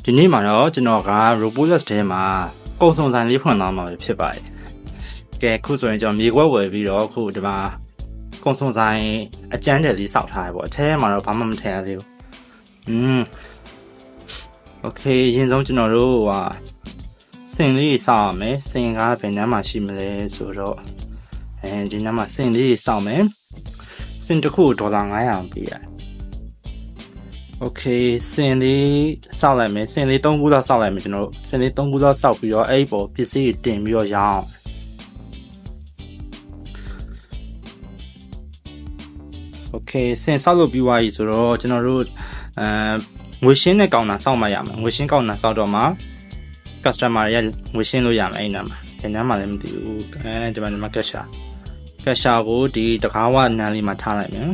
ဒီနေ့မှာတော့ကျွန်တော်က Roblox ထဲမှာကုံစုံဆိုင်လေးဖွင့်သွားမှာဖြစ်ပါတယ်။ကဲခုဆိုရင်ကျွန်တော်မြေခွက်ဝယ်ပြီးတော့ခုဒီမှာကုံစုံဆိုင်အကျန်းတယ်လေးစောက်ထားရပေါ့။အထဲမှာတော့ဘာမှမထည့်ရသေးဘူး။ Okay အရင်ဆုံးကျွန်တော်တို့စင်လေးစောက်ရမယ်။စင်ကဘယ်နှမ်းမှာရှိမလဲဆိုတော့ဒီနှမ်းမှာစင်လေးစောက်မယ်။စင်တစ်ခုဒေါ်လာ900ပေးရတယ်Okay စင်လေးစောက်လိုက်မယ်စင်လေး3ခုလောက်စောက်လိုက်မယ်ကျွန်တော်တို့စင်လေး3ခုလောက်စောက်ပြီးတော့အဲ့ဒီပေါ်ပစ္စည်းတင်ပြီးတော့ရောင်း Okay စင်စောက်လို့ပြီးသွားပြီဆိုတော့ကျွန်တော်တို့ငွေရှင်းတဲ့ကောင်တာစောက်မှရမယ်ငွေရှင်းကောင်တာစောက်တော့မှ customer ရဲ့ငွေရှင်းလို့ရမယ်အဲ့နာမှာဒီနားမှာလည်းမသိဘူးဒီမှာကက်ရှာကိုဒီတကားဝနန်းလေးမှာထားလိုက်မယ်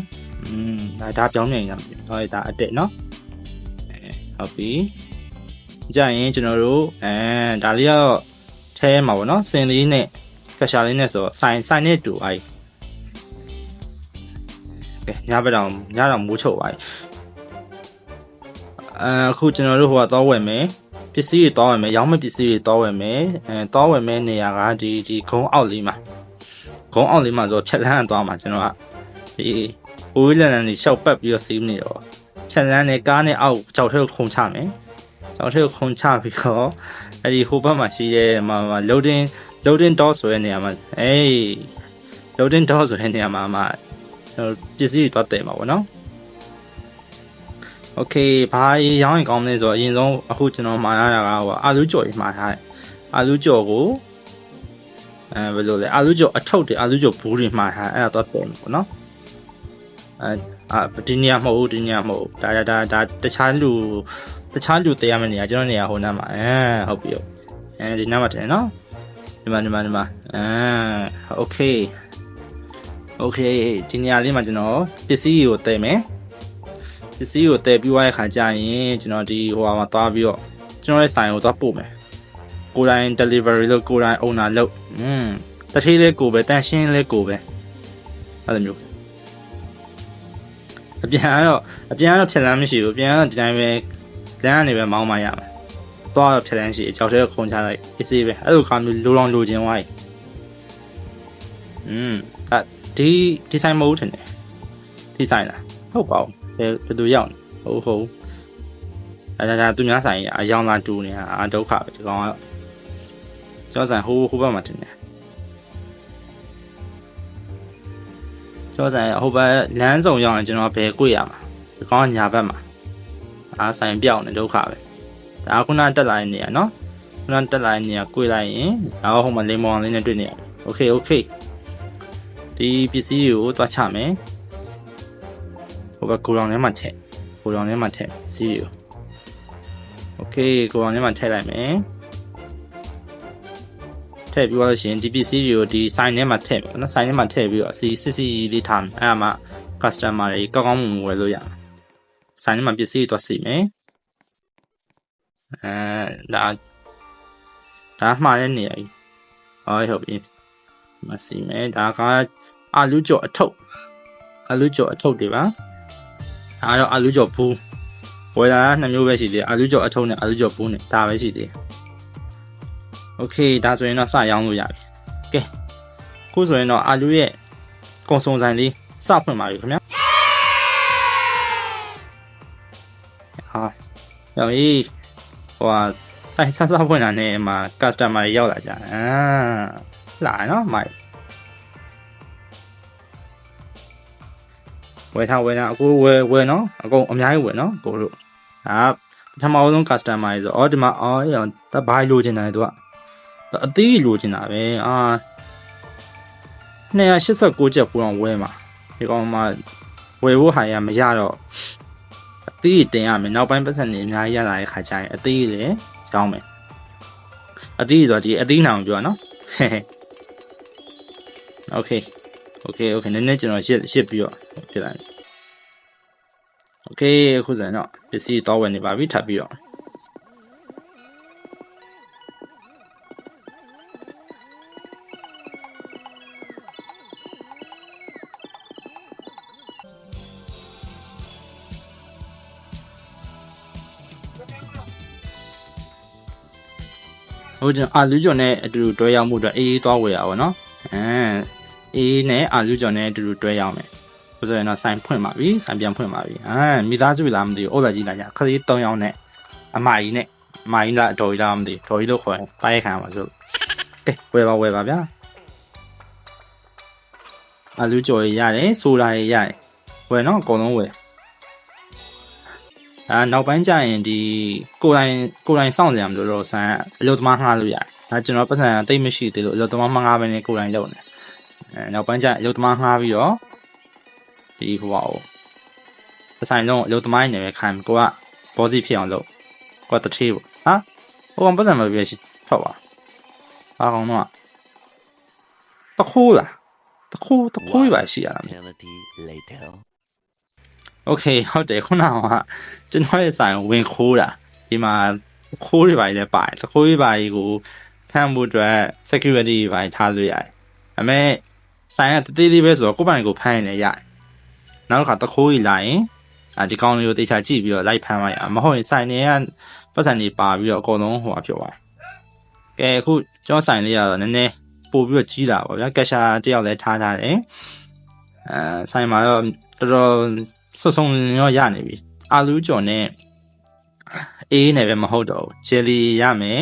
ဒါပြောင်းနေရမယ်ဟောဒါအတက်နော်ဟုတ်ပြီကြာရင်ကျွန်တော်တို့ဒါလေးကတော့ထဲမှာပေါ့နော်စင်လေးနဲ့ကက်ရှာလေးနဲ့ဆိုဆိုင်နဲ့တူအဲ့ကဲညဘက်တော့မိုးချုပ်ပါအခုကျွန်တော်တို့ဟိုကတော့ဝယ်မယ်ပစ္စည်းတွေတော့ဝယ်မယ်ရောင်းမဲ့ပစ္စည်းတွေတော့ဝယ်မယ်တော့ဝယ်မယ်နေရာကဒီဂုံးအောက်လေးမှာဆိုဖြက်လန်းသွားမှာကျွန်တော်ကဒီဦးလန်နေရှောက်ပတ်ပြီးတော့စီးနေတော့ဖြက်လန်းနဲ့ကားနဲ့အောက်ကြောက်ထဲကိုခုံချမယ်ကြောက်ထဲကိုခုံချပြီးတော့အဲ့ဒီဟိုဘက်မှာရှိတဲ့loading door ဆိုတဲ့နေရာမှာloading door ဆိုတဲ့နေရာမှာကျွန်တော်ပစ္စည်းတွေတော့တည်မှာပေါ့နော် Okay ဘာရောင်းရင်ကောင်းလဲဆိုတော့အရင်ဆုံးအခုကျွန်တော်မှာရတာကအာလူးကြော်ကြီးမှာထားတယ်အာလူးကြော်ကိုဘယ်လိုလဲအာလူးကြော်အထုပ်တွေအာလူးကြော်ဘူးတွေမှာထားအဲ့ဒါတော့တည်မှာပေါ့နော်ဒီနေရာမဟုတ်ဒါတခြားလူတရားမနေရကျွန်တော်နေရာဟိုနားမှာဟုတ်ပြီဒီနားမှာတယ်နော်ဒီမှာOkay ဒီနေရာလေးမှာကျွန်တော်ပစ္စည်းကိုတည်မယ်ပစ္စည်းကိုတည်ပြီးသွားတဲ့ခါကျရင်ကျွန်တော်ဒီဟိုမှာသွားပြီးတော့ကျွန်တော်ရဲ့ဆိုင်ကိုသွားပို့မယ်ကိုယ်တိုင် delivery လုပ်ကိုယ်တိုင် owner လုပ်တတိလေးကိုပဲတန်ရှင်းလေးကိုပဲအဲ့လိုမျိုးအပြန်ကတော့ဖြတ်လန်းမရှိဘူးအပြန်ကတော့ဒီတိုင်းပဲလမ်းကနေပဲမောင်းမရမှာသွားတော့ဖြတ်လန်းရှိအကြောက်တဲ့ခုံချလိုက်အစီပဲအဲ့လိုခါမျိုးလိုချင်သွားပြီဒီဆိုင်မဟုတ်ထင်တယ်ဒီဆိုင်လားဟုတ်ပါဘူးဘယ်သူရောက်နေဟုတ်ဒါသူများဆိုင်အယောင်လာတူနေတာဒုက္ခပဲဒီကောင်ကကျောင်းဆိုင်ဟိုဘက်မှာတင်တယ်ကျောင်းဆိုင်ဟိုဘက်လမ်းစုံရောက်ရင်ကျွန်တော်ဘယ်ကွေ့ရမှာဒီကောင်ကညာဘက်မှာဆိုင်ပြောက်နေဒုက္ခပဲဒါခုနတက်လာတဲ့နေရာနော်ခုနတက်လာတဲ့နေရာကွေ့လိုက်ရင်ဟိုမှာလိမ္မောင်လေးနဲ့တွေ့နေရတယ်Okayဒီပစ္စည်းကိုသွားချမယ်ဟိုဘက်ကိုရောင်ထဲမှာထည့်စီးရီ Okay ကိုရောင်ထဲမှာထည့်လိုက်မယ်ထည့်ပြီးတော့ရှင်ဒီပစ္စည်းတွေကိုဒီဆိုင်ထဲမှာထည့်မယ်နော်ဆိုင်ထဲမှာထည့်ပြီးတော့စစ်လေးထားမယ်အဲ့ဒါမှ customer တွေကောင်းမွန်ဝယ်လို့ရမှာဆိုင်ထဲမှာပစ္စည်းတွေသွားစီမယ်ဒါမှားတဲ့နေရာကြီးဟုတ်ပြီမစီမယ်ဒါကအာလူးကြော်အထုပ်တွေပါအားတော့အာလူးကြော်ဘူးဝယ်လာ2မျိုးပဲရှိသေးတယ်အာလူးကြော်အထုပ်နဲ့အာလူးကြော်ဘူးနဲ့ဒါပဲရှိသေးတယ် Okay ဒါဆိုရင်တော့စရောင်းလို့ရပြီကဲခုဆိုရင်တော့အာလူးရဲ့ကုံစုံဆိုင်လေးစဖွင့်ပါပြီခင်ဗျာရောင်ကြီးဆိုင်စဖွင့်တာနဲ့မှာ customer တွေရောက်လာကြလာနော်မိုက်ဝယ်ထားအခုဝယ်နော်အကုန်အများကြီးဝယ်နော်ကိုတို့ပထမဆုံး customer တွေဆိုဒီမှာတဘိုင်းလိုချင်တယ်သူကအသေးလိုချင်တာပဲ289ချက်ပူအောင်ဝယ်မှာဒီကောင်မှဝယ်ဖို့ဟာရမရတော့အသေးတင်ရမယ်နောက်ပိုင်းပတ်စံနေအများကြီးရလာတဲ့ခါကျရင်အသေးလည်းရောင်းမယ်အသေးဆိုတော့ဒီအသေးနောင်ပြောနော်Okay နည်းနည်းကျွန်တော်ရှစ်ပြီးတော့ဖြစ်လိုက် Okay ခုစံတော့ပစ္စည်းတော့ဝယ်နေပါပြီထပ်ပြီးတော့ ဟိုကျွန်အာလူးကျော်နဲ့အတူတူတွဲရောက်မှုအတွက်အေးသွားဝယ်ရပါတော့အေးနဲ့အာလူးကျော်နဲ့အတူတူတွဲရောက်မယ်ဆိုရင်တော့ဆိုင်ဖွင့်ပါပြီဆိုင်ပြန်ဖွင့်ပါပြီမိသားစုလားမသိဘူးဩဇာကြီးလာကြခလေး3ယောက်နဲ့အမကြီးနဲ့အမကြီးလားအတော်ကြီးလားမသိတော်ကြီးလို့ခေါ်တိုက်ခံပါဆိုကဲဝယ်ပါဗျာအာလူးကျော်ရရတယ်ဆိုတာရရတယ်ဝယ်နော်အကုန်လုံးဝယ်နောက်ပိုင်းကျရင်ဒီကိုယ်တိုင်စောင့်ကြရမှာလို့ဆန်အလုပ်သမားငှားလို့ရတယ်ကျွန်တော်ပတ်စံတိတ်မရှိသေးလို့အလုပ်သမားမငှားဘဲနဲ့ကိုယ်တိုင်လုပ်နေနောက်ပိုင်းကျရင်အလုပ်သမားငှားပြီးတော့ဒီဟိုပါဦးပတ်စံလုံးအလုပ်သမားနေပဲခံကိုကဘောစီဖြစ်အောင်လုပ်ကိုကတထေးပေါ့ဟိုပတ်စံမပြည့်ရှိထွက်ပါဘာကောင်တော့တခိုးလားတခိုးပါရှိရလားโอเคဟုတ်တယ်ခုနကကျွန်တော်ရဲ့ဆိုင်ဝင်ခိုးတာဒီမှာခိုးတွေပါလေပါတယ်တခိုးတွေပါကိုဖမ်းဖို့အတွက် security ပါထားလို့ရတယ်အမေဆိုင်ကတသေးလေးပဲဆိုတော့ကိုယ်ပိုင်ကိုဖမ်းရင်လည်းရတယ်နောက်တစ်ခါတခိုးကြီးလာရင်ဒီကောင်လေးကိုတေချာကြည့်ပြီးတော့လိုက်ဖမ်းလိုက်ရမဟုတ်ရင်ဆိုင်တွေကပတ်စံတွေပါပြီးတော့အကုန်လုံးဟိုဖြစ်သွားတယ်ကဲအခုကျွန်တော်ဆိုင်လေးကတော့နည်းနည်းပို့ပြီးတော့ကြီးလာပါဗျာကက်ရှာတယောက်လည်းထားထားတယ်ဆိုင်မှာတော့တော်တော်စုံရောရနေပြီအာလူးကျော်နဲ့အေးနဲ့ပဲမဟုတ်တော့ဘူးဂျယ်လီရမယ်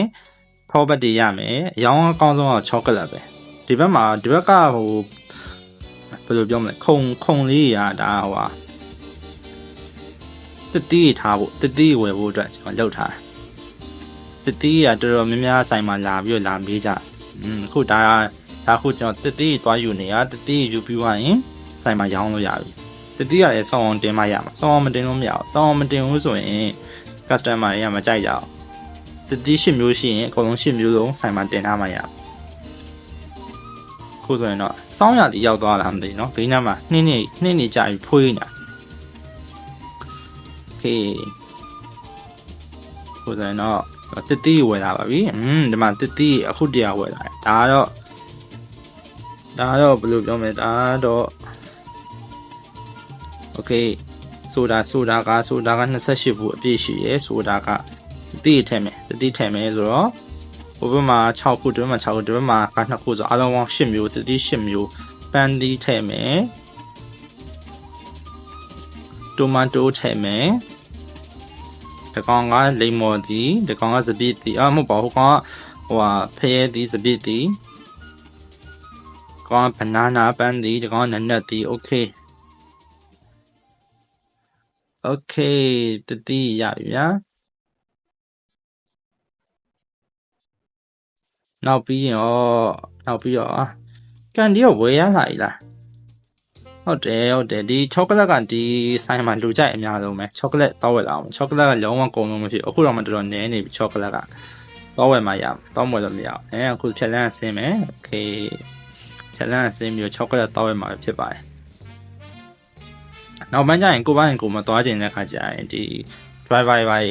ဖောပတ်တွေရမယ်အရောင်းအကောင်းဆုံးကချောကလက်ပဲဒီဘက်ကဟိုဘယ်လိုပြောမလဲခုံလေးရဒါဟိုတတိထားဖို့တတိဝယ်ဖို့အတွက်ကျွန်တော်လုပ်ထားတယ်တတိကတော်တော်များများဆိုင်မှာလာပြီးတော့လာမေးကြအခုဒါခုကျွန်တော်တတိသွားယူနေရတတိယူပြီးသွားရင်ဆိုင်မှာရောင်းလို့ရပြီတတိကလည်းစောင်းအောင်တင်မှရမှာစောင်းအောင်မတင်လို့မရဘူးစောင်းအောင်မတင်ဘူးဆိုရင် customer တွေကမကြိုက်ကြအောင်တတိ10မျိုးရှိရင်အကုန်လုံး10မျိုးလုံးဆိုင်မှာတင်ထားမှရခုဆိုရင်တော့စောင်းရည်ရောက်သွားလားမသိနော်ဂိမ်းနားမှာနှင်းနေကြာပြီးဖွေးနေတာโอเคခုဆိုရင်တော့တတိဝယ်လာပါပြီဒီမှာတတိအခုတရားဝယ်လာဒါတော့ဘယ်လိုပြောမလဲဒါတော့โอเคဆိုတာက28ဘူးအပြည့်ရှိရယ်ဆိုတာကတတိထည့်မယ်ဆိုတော့ဟိုဘက်မှာ6ခုဒီဘက်မှာ6ခုဒီဘက်မှာ2ခုဆိုအလုံးပေါင်း10မျိုးတတိ10မျိုးပန်းသီးထည့်မယ်တိုမတိုထည့်မယ်ဒီကောင်ကလိမ္မော်သီးဒီကောင်ကစပစ်သီးမဟုတ်ပါဘူးကောင်ကဖရဲသီးစပစ်သီးကောင်ကဘနာနာပန်းသီးဒီကောင်ကနနက်သီးโอเคတတိရပြီဗျာနောက်ပြီးတော့ကန်ဒီရောဝယ်ရလာ E လားဟုတ်တယ်ဒီချောကလက်ကဒီဆိုင်မှာလူကြိုက်အများဆုံးပဲချောကလက်တောက်ဝယ်လာအောင်ချောကလက်ကလုံးဝကုန်လုံးမဖြစ်အခုတော့မှတော်တော်နည်းနေပြီချောကလက်ကတောက်ဝယ်မှရတောက်ဝယ်လို့မရအောင်အခုဖြက်လန်းဆင်းမယ်โอเคဖြက်လန်းဆင်းပြီးချောကလက်တောက်ဝယ်မှဖြစ်ပါတယ်နောက်ပိုင်းကျရင်ကိုမသွားခြင်းတဲ့ခါကျရင်ဒီ driver ဘိုင်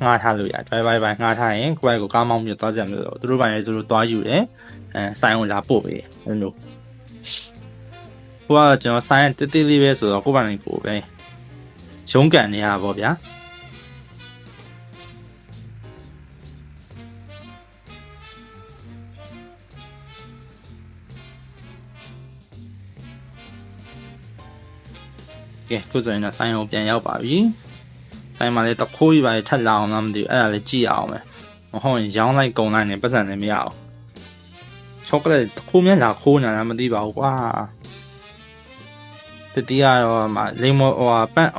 ငှားထားလို့ရ driver ဘိုင်ငှားထားရင်ကိုယ့်ဘိုင်ကိုကားမောင်းပြီးသွားကြမလို့သူတို့ဘိုင်လည်းသူတို့သွားယူတယ်ဆိုင်ကိုလာပို့ပေးတယ်အဲ့လိုဟိုကကျွန်တော်ဆိုင်တိတိလေးပဲဆိုတော့ကိုယ့်ဘိုင်ကိုပဲရုံးကန်နေရပါဗျာကဲခုဆိုရင်တော့ဆိုင်ကိုပြန်ရောက်ပါပြီဆိုင်မှာလည်းတခိုးကြီးပါထက်လာအောင်လားမသိဘူးအဲ့ဒါလည်းကြည့်အောင်ပဲမဟုတ်ရင်ရောင်းလိုက်ကုန်လိုက်နေပတ်စံလည်းမရအောင်ချောကလက်တခိုးများလာခိုးနေတာလားမသိပါဘူးကွာတတိယတော့မှလိမ္မော်ပန့်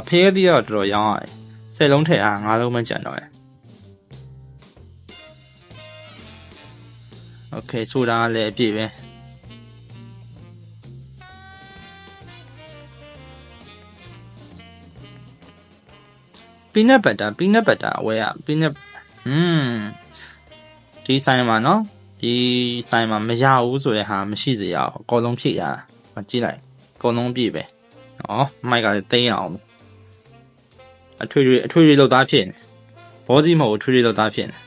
ဖရဲသီးတော့တော်တော်ရောင်းရတယ်10လုံးထည့်အား9လုံးမှကျန်တော့တယ်โอเคဆိုတာလည်းအပြည့်ပဲpeanut butter အဝယ်ရ peanut ဒီဆိုင်မှာနော်ဒီဆိုင်မှာမရဘူးဆိုတဲ့ဟာမရှိစေရအောင်အကုန်လုံးဖြည့်ရမကြည့်လိုက်အကုန်လုံးပြည့်ပဲနော်မိုက်ကလည်းတိန်းအောင်အထွေထွေလောက်သားဖြစ်နေဘောစီမဟုတ်အထွေထွေလောက်သားဖြစ်နေ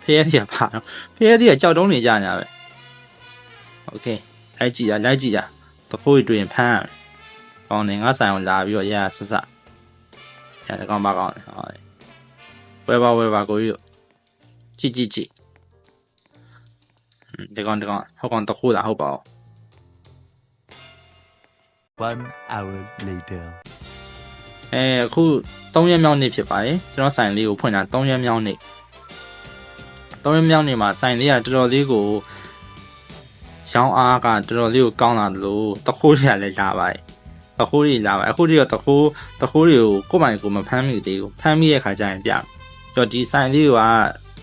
ဖရဲတီးပါနော်ဖရဲတီးကကြောက်တုံးနေကြညာပဲโอเคလိုက်ကြည့်ရတခိုးတွေ့ရင်ဖမ်းရမယ်ကောင်းတယ်ငါဆိုင်ကိုလာပြီးတော့ရဆဆရကောင်းပါကောင်းတယ်ဟုတ်တယ်ဝယ်ပါကိုကြီးကြည့် ဒီကောင်ဟိုကောင်တခုလားဟုတ်ပါဘူး 1 hour later အခု3ရက်မြောက်နေ့ဖြစ်ပါတယ်ကျွန်တော်ဆိုင်လေးကိုဖွင့်တာ3ရက်မြောက်နေ့3ရက်မြောက်နေ့မှာဆိုင်လေးကတော်တော်လေးကိုရောင်းအားကတော်တော်လေးကိုကောင်းလာတယ်လို့တခိုးတွေကလည်းလာပါတယ်တခိုးတွေလာပါအခုတည်းကတခိုးတွေကိုကိုယ်ပိုင်ကိုမဖမ်းမိသေးဘူးဖမ်းမိရဲ့ခါကျရင်ပြတော့ဒီဆိုင်လေးက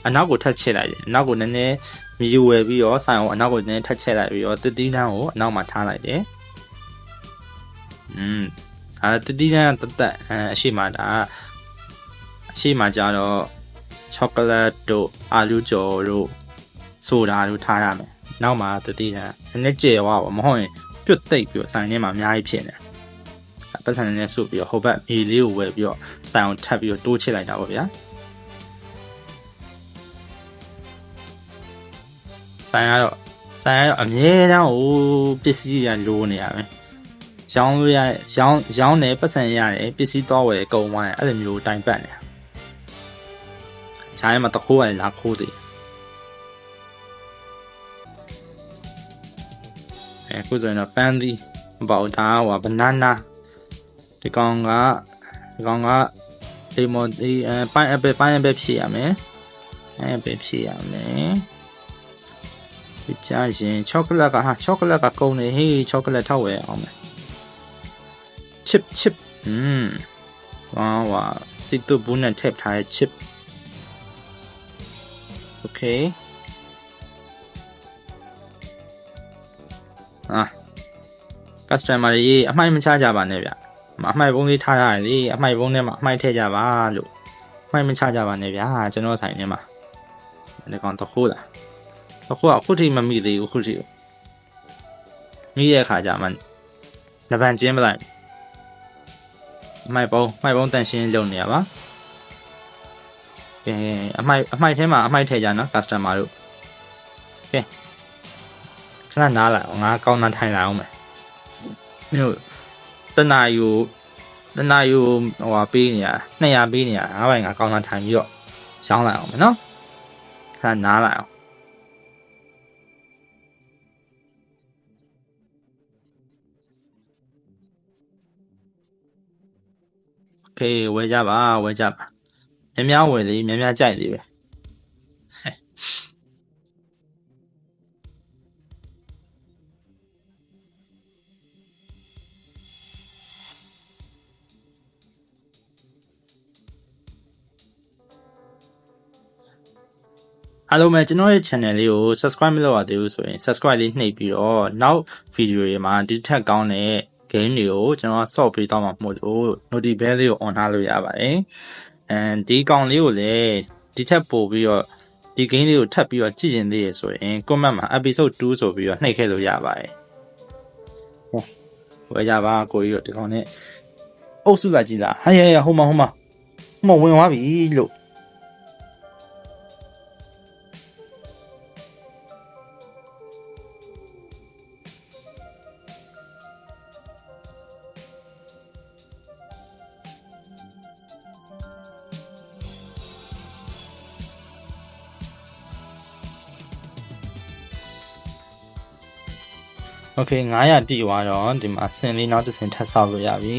အနောက်ကိုထပ်ချစ်လိုက်တယ်အနောက်ကိုနည်းနည်းမြည်ဝယ်ပြီးတော့ဆိုင်ကိုအနောက်ကိုနည်းနည်းထပ်ချစ်လိုက်ပြီးတော့တတိတန်းကိုအနောက်မှာထားလိုက်တယ်တတိတန်းတက်အရှိမကြတော့ချောကလက်တို့အာလူကျော်တို့ဆိုတာတို့ထားရမယ်နောက်မှာတတိတန်းနည်းနည်းကျေသွားပါမဟုတ်ရင်ပြုတ်သိပ်ပြီးဆိုင်ထဲမှာအများကြီးဖြစ်နေပတ်စံနဲ့ဆုပ်ပြီးတော့ဟိုဘက်အေလေးကိုဝယ်ပြီးတော့ဆိုင်အောင်ထပ်ပြီးတော့တိုးချစ်လိုက်တာပေါ့ဗျာဆိုင်ကတော့အမြဲတမ်းဟိုပစ္စည်းရလိုနေရမယ်ရောင်းတယ်ပတ်စံရတယ်ပစ္စည်းတော့ဝယ်ကုန်သွားရင်အဲ့လိုမျိုးတိုင်ပတ်နေတာခြားရမှာတခိုးရလာခိုးတယ်အခုဆိုရင်တော့ပန်းသီးမပေါ့ဒါဟိုဘနာနာဒီကောင်ကလေမွန်သီးပိုင်းအပယ်ဖြည့်ရမယ်ဖြည့်ရမယ်ဒီကြရင်ချောကလက်ကကုန်နေဟေးချောကလက်ထောက်ဝယ်အောင်မယ်chip ဝါစစ်တူဘူးနဲ့ထည့်ထားတဲ့ chip okay customer တွေအမှိုက်မချကြပါနဲ့ဗျအမှိုက်ပုံးလေးထားရတယ်လေအမှိုက်ပုံးထဲမှာအမှိုက်ထည့်ကြပါလို့အမှိုက်မချကြပါနဲ့ဗျာကျွန်တော်ဆိုင်ထဲမှာဒီကောင်တခိုးလားတခိုးအခုထိမမိသေးဘူးခုထိမိရဲ့ခါကြမှာနဗန်ကျင်းပလိုက်အမှိုက်ပုံးတန်ရှင်းလုပ်နေရပါကဲအမှိုက်ထဲမှာအမှိုက်ထည့်ကြနော် customer တို့ကဲခဏနားလာငါကောင်းနှထိုင်လာအောင်မယ်မြို့တနာယူဟိုပေးနေရ200ပေးနေရငါးပိုင်ငါကောင်းနှထိုင်ပြီးတော့ရောင်းလိုက်အောင်မယ်နော်ခဏနားလာအောင်โอเคဝယ်ကြပါများဝယ်လေများကြိုက်လေပဲအားလုံးပဲကျွန်တော်ရဲ့ channel လေးကို subscribe မလုပ်ရသေးဘူးဆိုရင် subscribe လေးနှိပ်ပြီးတော့နောက် video တွေမှာဒီထက်ကောင်းတဲ့ game တွေကိုကျွန်တော်ဆော့ပေးတော့မှာမို့လို့ notification bell လေးကို on ထားလို့ရပါတယ်ဒီကောင်လေးကိုလည်းဒီထက်ပို့ပြီးတော့ဒီ game လေးကိုထပ်ပြီးတော့ကြည့်ကျင်သေးရဆိုရင် comment မှာ episode 2ဆိုပြီးတော့နှိပ်ခဲ့လို့ရပါတယ်ဝယ်ကြပါကိုကြီးတို့ဒီကောင်နဲ့အုပ်စုလာကြည့်လားဟဲ့ဟိုမှာဝင်သွားပြီလို့โอเค900ပြည့်သွားတော့ဒီမှာဆင်လေးနောက်တစ်ဆင်ထပ်ဆောက်လို့ရပြီ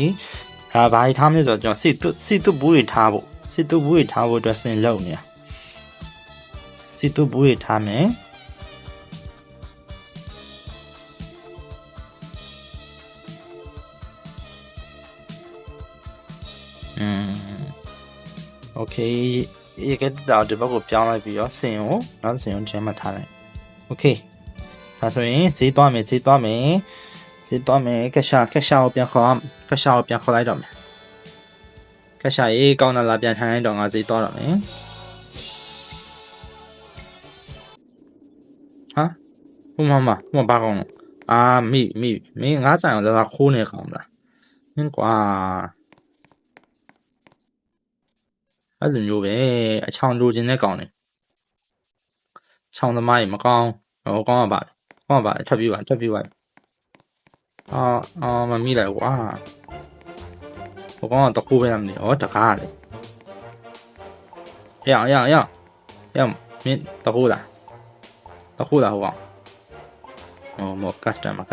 ဒါဘာကြီးထားမလဲဆိုတော့ကျွန်တော်စစ်တုဘူးတွေထားဖို့အတွက်ဆင်လုံနေစစ်တုဘူးတွေထားမယ်โอเคရေကတောက်ဒီဘက်ကိုပြောင်းလိုက်ပြီးတော့ဆင်ကိုနောက်ဆင်ကိုကျမ်းမှထားလိုက်โอเคဒါဆိုရင်ဈေးသွားမယ်ကက်ရှာကိုပြန်ခေါ်လိုက်တော့မယ်ကက်ရှာရေးကောင်းလာပြန်ထိုင်လိုက်တော့ငါဈေးသွားတော့မယ်ဟာဟိုမှာဘာကောင်းမိမင်းငါဆိုင်အောင်လာခိုးနေကောင်းလားမင်းကွာအဲ့လိုမျိုးပဲအချောင်လိုချင်တဲ့ကောင်နေချောင်သမားကြီးမကောင်းဟိုကောင်းပါထပ်ပြီးပါမမိလိုက်ကွာဟိုကောင်ကတခိုးပဲမနေတကားလေရမင်းတခိုးလားဟိုကောင် more customer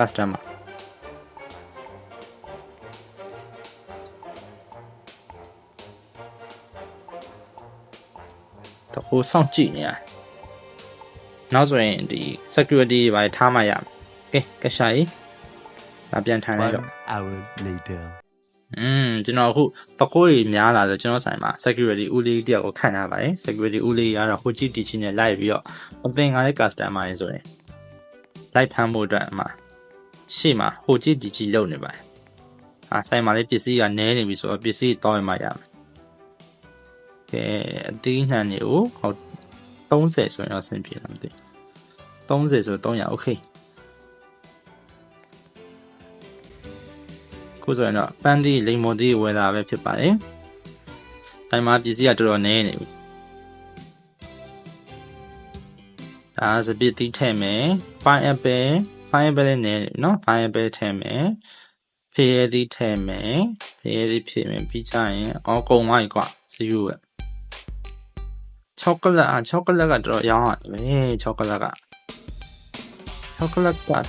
တခုစောင့်ကြည့်နေရနောက်ဆိုရင်ဒီ security ဘာထားမှရမယ်ကဲကရှာကြီးဒါပြန်ထိုင်လိုက်တော့ 1 hour later. ကျွန်တော်အခုတခိုးကြီးများလာဆိုကျွန်တော်ဆိုင်မှာ security ဦးလေးတယောက်ကိုခန့်ထားပါတယ် security ဦးလေးကတော့ဟိုကြည့်တီချင်းနဲ့လိုက်ပြီးတော့အပင်ကလည်း customer ရဆိုရင်လိုက်ဖမ်းဖို့အတွက်အမှရှေ့မှာဟိုကြည့်တီချင်းလုပ်နေပါတယ်ဆိုင်မှာလည်းပစ္စည်းကနည်းနေပြီဆိုတော့ပစ္စည်းတောင်းရမှရမယ်ကဲအသေးနှံတွေကိုဟော30ဆိုရင်တော့ဆင်ပြေလားမသိ30ဆို300 okay ခုဆိုရင်တော့ပန်းသီးလိမ်မော်သီးဝယ်တာပဲဖြစ်ပါတယ်။တိုင်းမှာပစ္စည်းကတော်တော်နည်းနေပြီ။ဒါစပစ်သီးထည့်မယ်။ pineapple လည်းနည်းနေပြီနော်။ pineapple ထည့်မယ်။ဖရဲသီးထည့်မယ်။ဖရဲသီးဖြည့်မယ်ပြီးကြရင်ကုန်သွားပြီကွာစီးယူပဲ။ချောကလက်ကတော်တော်ရောင်းရတယ်ပဲချောကလက်က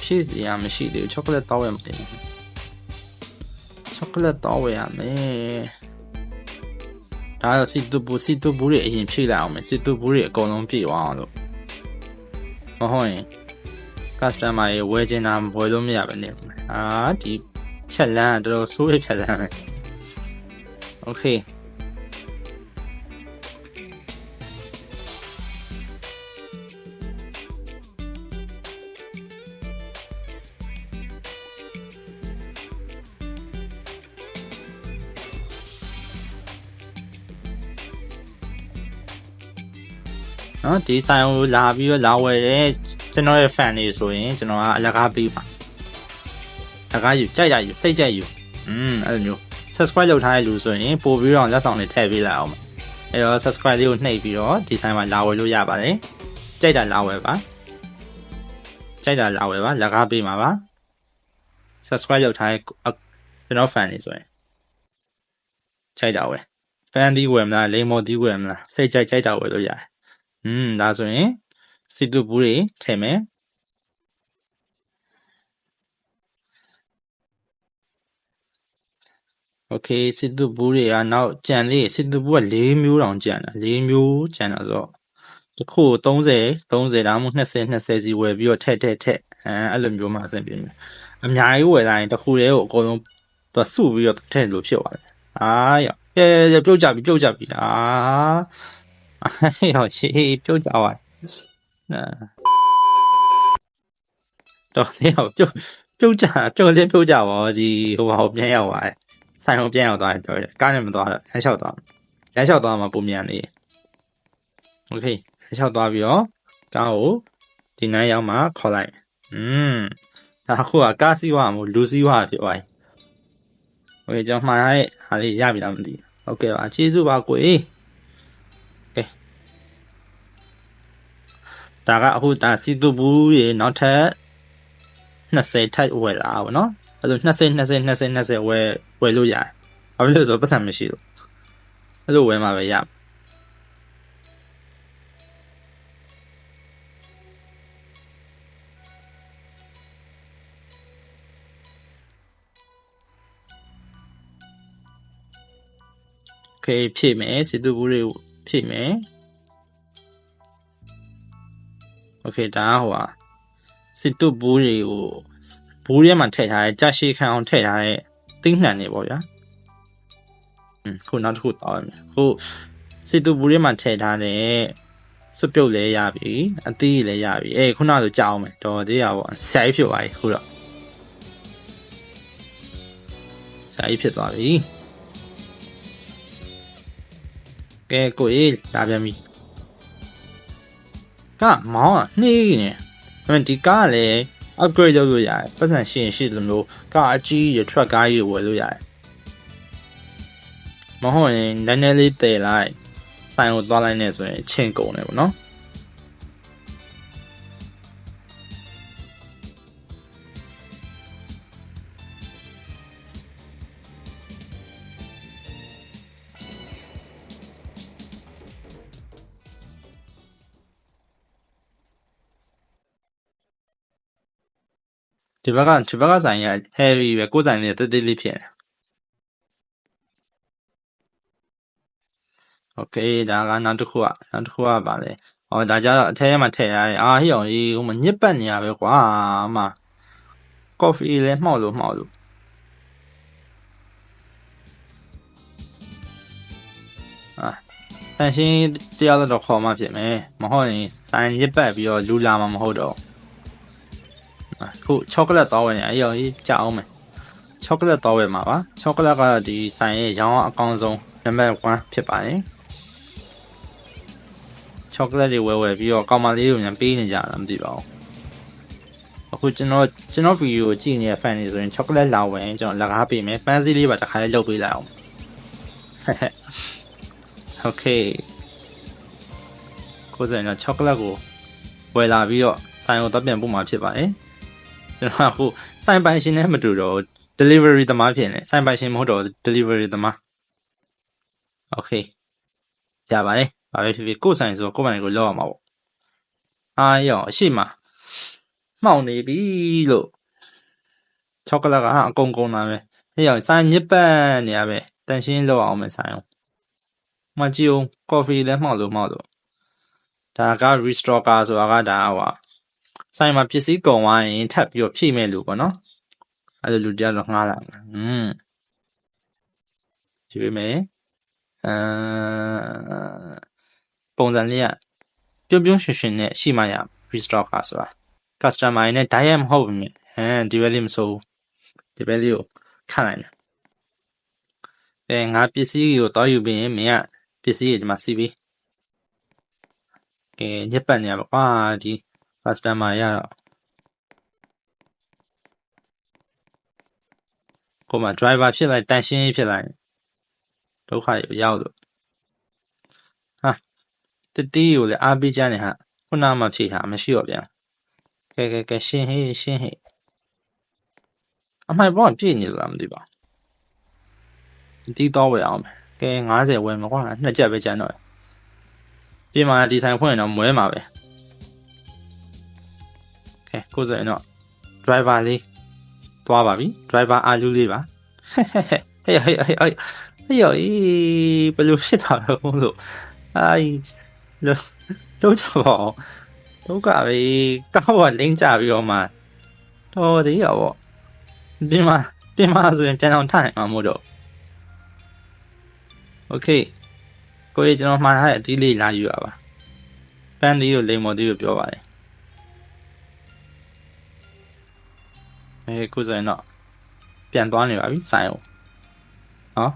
ဖြည့်စီရမရှိသေးဘူးချောကလက်တောက်ရမယ်။ချောကလက်တောက်ဝယ်ရမယ်ဒါတော့စီတူဘူးတွေအရင်ဖြည့်လိုက်အောင်မယ်စီတူဘူးတွေအကုန်လုံးပြည့်သွားအောင်လို့မဟုတ်ရင် customer ရေဝယ်ချင်တာဝယ်လို့မရပဲနေဒီဖြက်လန်းတော်တော်ဆိုးရဖြက်လန်းပဲ okay နော်ဒီဆိုင်ကိုလာပြီးတော့လာဝယ်တယ်ကျွန်တော်ရဲ့ fan တွေဆိုရင်ကျွန်တော်ကအလကားပေးပါအလကားယူကြိုက်တာယူစိတ်ကြိုက်ယူအဲ့လိုမျိုး subscribe လုပ်ထားတဲ့လူဆိုရင်ပို့ပြီးတော့လက်ဆောင်တွေထည့်ပေးလိုက်အောင်အဲ့တော့ subscribe လေးကိုနှိပ်ပြီးတော့ဒီဆိုင်မှာလာဝယ်လို့ရပါတယ်ကြိုက်တာလာဝယ်ပါလကားပေးမှာပါ subscribe လုပ်ထားတဲ့ကျွန်တော် fan တွေဆိုရင်ကြိုက်တာဝယ် fan ဒီဝယ်မလားလိမ်မော်ဒီဝယ်မလားစိတ်ကြိုက်တာဝယ်လို့ရတယ်ဒါဆိုရင်စီတူဘူးတွေထည့်မယ်โอเคစီတူဘူးတွေကနောက်ကြံလေးစီတူဘူးက4မျိုးတောင်ကြံတာ4မျိုးကြံတာဆိုတော့တစ်ခု30ဒါမှမဟုတ်20စီဝယ်ပြီးတော့ထည့်အဲ့လိုမျိုးမှအဆင်ပြေမယ်အများကြီးဝယ်လာရင်တစ်ခုတည်းကိုအကုန်လုံးသူစုပြီးတော့ထည့်လို့ဖြစ်သွားတယ်ပြုတ်ကြပြီတော့ရှေ့ပြုတ်ကြပါတော့နေတော့ပြုတ်ကြပါဒီဟိုဟာပြန်ရောက်သွားတယ်ဆိုင်ကိုပြန်ရောက်သွားတယ်ပြောတယ်ကားနဲ့မသွားတော့လမ်းလျှောက်သွားမှာပုံမြန်နေโอเคလမ်းလျှောက်သွားပြီးတော့ကားကိုဒီနိုင်ရောက်မှခေါ်လိုက်ဒါခုကကားစီးသွားမှာလူစီးသွားဖြစ်သွားပြီโอเคကျွန်တော်မှားရတဲ့ဟာလေးရပြီလားမသိဘူးโอเคပါကျေးဇူးပါကိုဒါကအခုဒါစီတူဘူးရေနောက်ထပ်20ထပ်ဝယ်လာပါတော့အဲ့လို20ဝယ်လို့ရတယ်ဘာဖြစ်လို့ဆိုပတ်စံမရှိလို့အဲ့လိုဝယ်မှာပဲရโอเคဖြည့်မယ်စီတူဘူးတွေဖြည့်မယ်โอเคဒါဟိုဟာစစ်တုဘူးတွေကိုဘူးထဲမှာထည့်ထားတဲ့ကြာရှည်ခံအောင်ထည့်ထားတဲ့တင်းနှံတွေပေါ့ဗျာခုနောက်တစ်ခုတောင်းရမယ်ခုစစ်တုဘူးထဲမှာထည့်ထားတဲ့စွပ်ပြုတ်လည်းရပြီအသီးလည်းရပြီခုနကဆိုကြောက်အောင်မယ်တော်သေးရပေါ့ဆရာကြီးဖြစ်သွားပြီခုတော့ဆရာကြီးဖြစ်သွားပြီကဲကိုကြီးလာပြန်ပြီကမောင်းနှေးနေဒါပေမဲ့ဒီကားကလည်း upgrade လုပ်လို့ရတယ်ပတ်စံရှိလို့မျိုးကားအကြီးရ truck ကားကြီးဝယ်လို့ရတယ်မဟုတ်ရင်နည်းနည်းလေးတည်လိုက်ဆိုင်ကိုသွားလိုက်နေဆိုရင်ချင်းကုန်တယ်ပေါ့နော် ဒီဘက်ကဆိုင်ရ heavy ပဲကိုယ်ဆိုင်လေးတက်တက်လေးဖြစ်နေ Okay ဒါကနောက်တစ်ခုကပါလေဟောဒါကြတော့အထဲမှာထည့်ရတယ်အာဟိအောင်ကြီးဟိုမှာညစ်ပတ်နေရပဲကွာအမ coffee လဲမှောက်လို့တန်ရှင်းတရားတော့ခေါ်မှဖြစ်မယ်မဟုတ်ရင်ဆိုင်ညစ်ပတ်ပြီးတော့လူလာမှာမဟုတ်တော့ခု chocolate တောင်းဝင်နေအဲ့ရောကြီးကြောက်အောင်မယ် chocolate တောင်းဝင်မှာပါ chocolate ကဒီဆိုင်ရဲ့ရောင်းအကောင်းဆုံး number 1ဖြစ်ပါတယ် chocolate တွေဝယ်ပြီးတော့ကောင်မလေးတွေမြန်ပေးနေကြတာမသိပါဘူးအခုကျွန်တော် video ကိုကြည့်နေတဲ့ fan တွေဆိုရင် chocolate လာဝင်ကျွန်တော်လက်ကားပေးမယ် fancy လေးပါတစ်ခါလေးလုပ်ပေးလိုက်အောင် Okay ကိုယ်စံတော့ chocolate ကိုဝယ်လာပြီးတော့ဆိုင်ကိုတော့ပြန်ပို့မှာဖြစ်ပါတယ်ကျွန်တော်အခုဆိုင်ပိုင်ရှင်နဲ့မတူတော့ delivery သမားဖြစ်နေဆိုင်ပိုင်ရှင်မဟုတ်တော့ delivery သမား Okay ရပါတယ်ဘာပဲဖြစ်ဖြစ်ကိုယ်ဆိုင်ဆိုတော့ကိုယ်ပိုင်ကိုလောက်အောင်ပါပေါ့အားရောအရှိမမှောင်နေပြီလို့ chocolate ကအကုန်လာပဲအဲ့ရောဆိုင်ညစ်ပတ်နေရပဲတန်ရှင်းလောက်အောင်မယ်ဆိုင်အောင်မကြည့်အောင် coffee လည်းမှောက်လို့ဒါက restocker ဆိုတာကဒါဟောဆိုင်မှာပစ္စည်းကုန်သွားရင်ထပ်ပြီးတော့ဖြည့်မဲ့လို့ပေါ့နော်အဲ့လိုလူတယောက်တော့ငှားလာကြည့်မယ်ပုံစံလေးကပြုံးရွှင်နဲ့ရှိမှရ restocker ဆိုတာ customer နဲ့ diet မဟုတ်ဘူးဒီဘက်လေးမစိုးဒီဘက်လေးကိုခန့်လိုက်တယ်ငါပစ္စည်းကိုတောင်းယူပြီးရင်မင်းကပစ္စည်းတွေဒီမှာစီးပြီးညစ်ပတ်နေရပါကွာဒီ customer ရတော့ကိုမ driver ဖြစ်လိုက်တန်ရှင်းဖြစ်လိုက်ဒုက္ခရောက်လို့တတိကိုလည်းအားပေးကြနေဟာခုနမှဖြေဟာမရှိတော့ဗျာကဲရှင်းဟေးအမိုက်ဘောပြည့်နေလားမသိပါဒီတော့ဝယ်အောင်ကဲ90ဝယ်မှာကွာနှစ်ချက်ပဲကျန်တော့ပြင်မှာဒီဆိုင်ဖွင့်ရင်တော့မွဲမှာပဲကဲကိုယ်ဆိုရင်တော့ driver လေးသွားပါပြီ driver အာလူလေးပါဟေးဘယ်လိုဖြစ်တာလဲလို့လုံးချပါအောင်ဒုက္ခပဲကောက်ကလင်းကြပြီးတော့မှတော်သေးရောပေါ့ပြင်မှာဆိုရင်ပြန်အောင်ထိုင်မှာမို့တော့ Okay ကိုကြီးကျွန်တော်မှားထားတဲ့အသီးလေးလာယူရပါပန်းသီးတို့လိမ္မော်သီးတို့ပြောပါတယ်ကိုယ်ဆိုရင်တော့ပြန်သွားနေပါပြီဆိုင်အောင်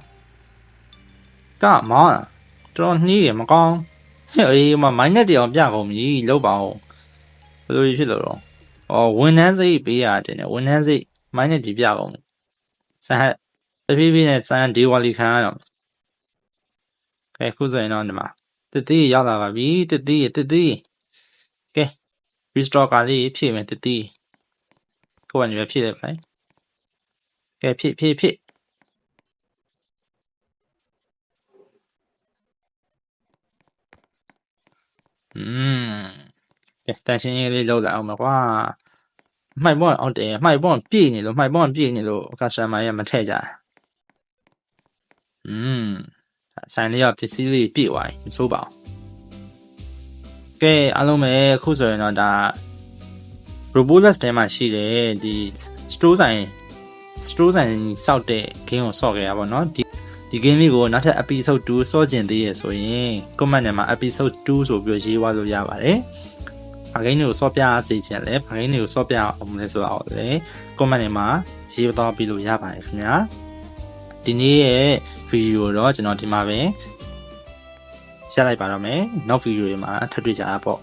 ကမောင်းတော်နှီးရမကောင်းအေးမိုင်းနဲ့တအောင်ပြကုန်ပြီလောက်ပါအောင်ဘယ်လိုဖြစ်လို့တော့ဝန်ထမ်းစိတ်ပေးရတယ်နဲ့ဝန်ထမ်းစိတ်မိုင်းနဲ့ဒီပြကုန်ဆိုင်တဖြည်းဖြည်းနဲ့ဆိုင်ဒီဝါလီခံရတော့ကဲခုဆိုရင်တော့ဒီမှာတတိရောက်လာပါပြီတတိကဲ restocker လေးဖြည့်မယ်တတိကိုယ်ကနေပဲဖြည့်လိုက်ပါကဲဖြည့်ကဲတန်ရှင်းရေးလေးလောက်လာအောင်ပါကွာမှိုက်ပွန်အောင်တယ်မှိုက်ပွန်ပြည့်နေလို့ customer ရမထည့်ကြဆိုင်လေးကပစ္စည်းလေးပြည့်သွားပြီမဆိုးပါဘူးကဲအားလုံးပဲအခုဆိုရင်တော့ဒါ Robotless ထဲမှာရှိတယ်ဒီ store ဆိုင်စောက်တဲ့ game ကိုဆော့ခဲ့ရပါတော့ဒီ game လေးကိုနောက်ထပ် episode 2ဆော့ကျင်သေးရဆိုရင် comment ထဲမှာ episode 2ဆိုပြီးရေးသွားလို့ရပါတယ်ဘာဂိမ်းတွေကိုဆော့ပြစေချင်လဲဘာဂိမ်းတွေကိုဆော့ပြအောင်လဲဆိုတော့လေ comment ထဲမှာရေးသွားပြီးလို့ရပါတယ်ခင်ဗျာဒီနေ့ရဲ့ video တော့ကျွန်တော်ဒီမှာပဲရပ်လိုက်ပါတော့မယ်နောက် video တွေမှာထပ်တွေ့ကြပါပေါ့